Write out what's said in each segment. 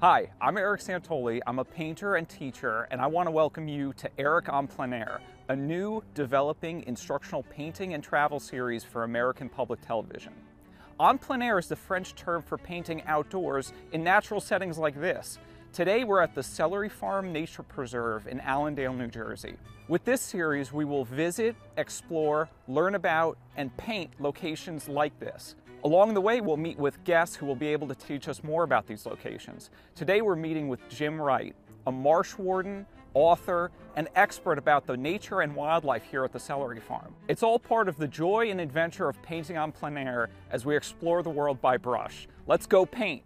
Hi, I'm Eric Santoli. I'm a painter and teacher, and I want to welcome you to Eric en Plein Air, a new developing instructional painting and travel series for American Public Television. En plein air is the French term for painting outdoors in natural settings like this. Today we're at the Celery Farm Nature Preserve in Allendale, New Jersey. With this series, we will visit, explore, learn about, and paint locations like this. Along the way, we'll meet with guests who will be able to teach us more about these locations. Today, we're meeting with Jim Wright, a marsh warden, author, and expert about the nature and wildlife here at the Celery Farm. It's all part of the joy and adventure of painting en plein air as we explore the world by brush. Let's go paint.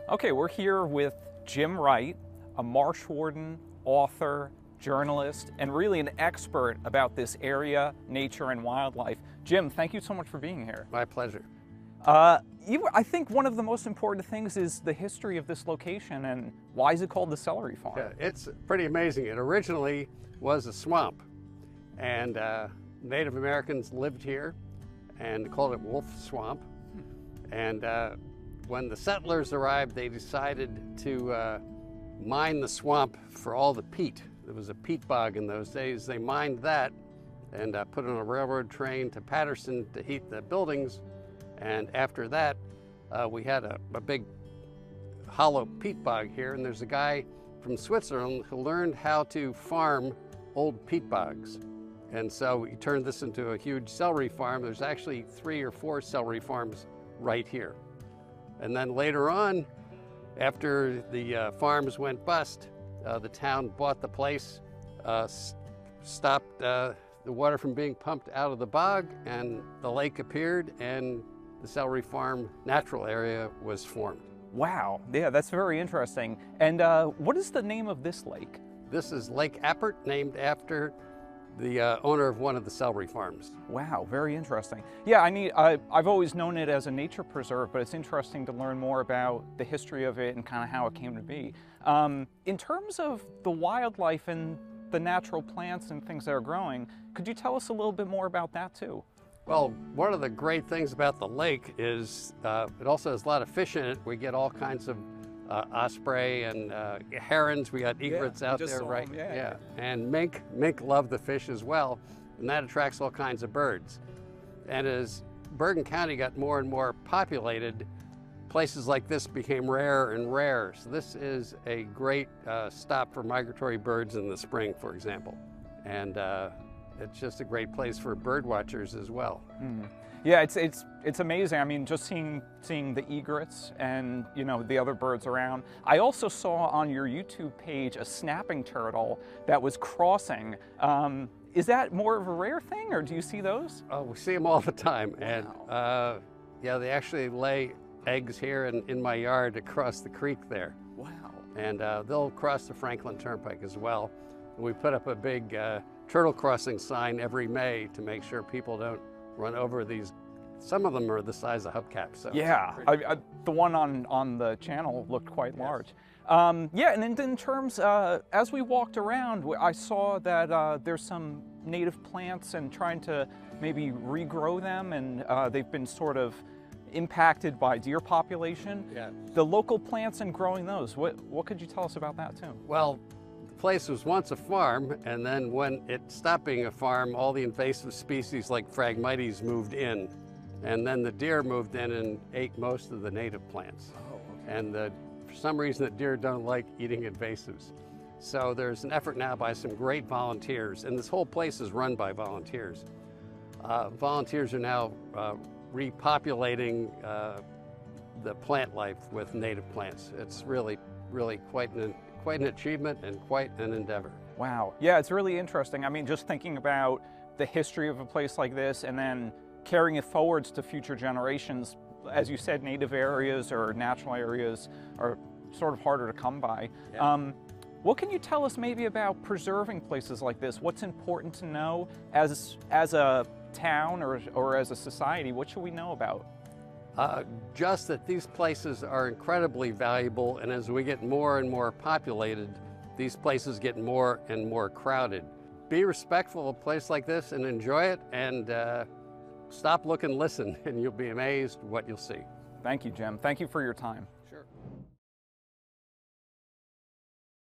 Okay, we're here with Jim Wright, a marsh warden, author, journalist, and really an expert about this area, nature, and wildlife. Jim, thank you so much for being here. My pleasure. I think one of the most important things is the history of this location and why is it called the Celery Farm? Yeah, it's pretty amazing. It originally was a swamp, and Native Americans lived here and called it Wolf Swamp. And when the settlers arrived, they decided to mine the swamp for all the peat. There was a peat bog in those days. They mined that and put it on a railroad train to Patterson to heat the buildings. And after that, we had a big hollow peat bog here. And there's a guy from Switzerland who learned how to farm old peat bogs. And so we turned this into a huge celery farm. There's actually 3 or 4 celery farms right here. And then later on, after the farms went bust, the town bought the place, stopped the water from being pumped out of the bog, and the lake appeared, and the Celery Farm natural area was formed. Wow, yeah, that's very interesting. And what is the name of this lake? This is Lake Appert, named after the owner of one of the celery farms. Wow, very interesting. Yeah, I've always known it as a nature preserve, but it's interesting to learn more about the history of it and kind of how it came to be. In terms of the wildlife and the natural plants and things that are growing, could you tell us a little bit more about that too? Well, one of the great things about the lake is it also has a lot of fish in it. We get all kinds of osprey and herons. We got egrets out there, right? Yeah. And mink love the fish as well, and that attracts all kinds of birds. And as Bergen County got more and more populated, places like this became rarer and rarer. So this is a great stop for migratory birds in the spring, for example. And it's just a great place for bird watchers as well. Mm. Yeah, it's amazing. I mean, just seeing the egrets and the other birds around. I also saw on your YouTube page a snapping turtle that was crossing. Is that more of a rare thing, or do you see those? Oh, we see them all the time. Wow. And yeah, they actually lay eggs here in my yard across the creek there. Wow. And they'll cross the Franklin Turnpike as well. And we put up a big turtle crossing sign every May to make sure people don't run over these. Some of them are the size of hubcaps. So yeah, the one on the channel looked quite large. Yeah, and in terms, as we walked around, I saw that there's some native plants and trying to maybe regrow them, and they've been sort of impacted by deer population. Yeah. The local plants and growing those, what could you tell us about that too? Well, the place was once a farm, and then when it stopped being a farm, all the invasive species like Phragmites moved in. And then the deer moved in and ate most of the native plants. Oh, okay. And for some reason, the deer don't like eating invasives. So there's an effort now by some great volunteers, and this whole place is run by volunteers. Volunteers are now repopulating the plant life with native plants. It's really quite an achievement and quite an endeavor. Wow. Yeah, it's really interesting. I mean, just thinking about the history of a place like this and then carrying it forwards to future generations. As you said, native areas or natural areas are sort of harder to come by. Yeah. What can you tell us maybe about preserving places like this? What's important to know as a town or as a society? What should we know about? Just that these places are incredibly valuable, and as we get more and more populated, these places get more and more crowded. Be respectful of a place like this and enjoy it, and stop, look, and listen, and you'll be amazed what you'll see. Thank you, Jim. Thank you for your time.